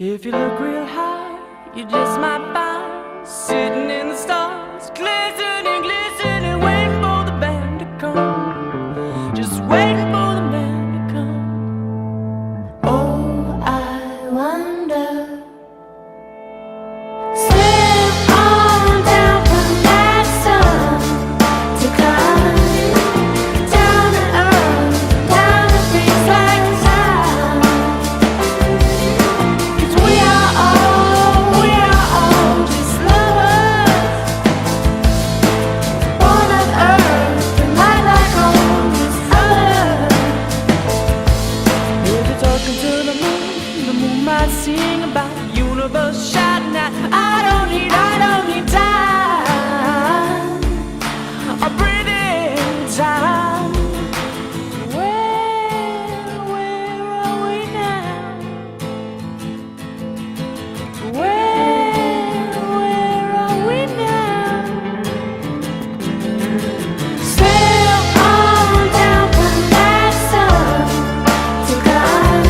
If you look real high, you just might find sitting in the stars, glistening, glistening, waiting for the band to come. Just waiting for the band to come. Oh, I wonder. Slip on down from that sun to come down to earth, down to things like time. 'Cause we are all just lovers, born on earth, and light like on this earth. If you're talking to the moon might sing about the universe shining out. I don't need time, a breathing time. Where are we now? Where are we now? Sail on down from that sun to climb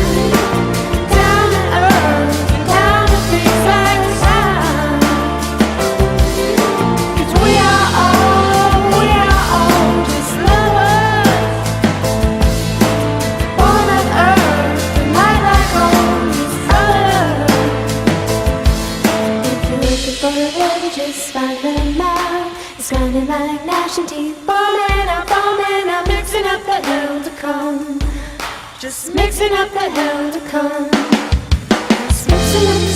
down to earth and down to things like time. 'Cause we are all just lovers, born on earth and light like on this earth. If you're looking for a word, you just find them out. It's grinding like gnashing teeth, foaming up, mixing up the hell to come. Just mixing up the hell to come. Just mixing up the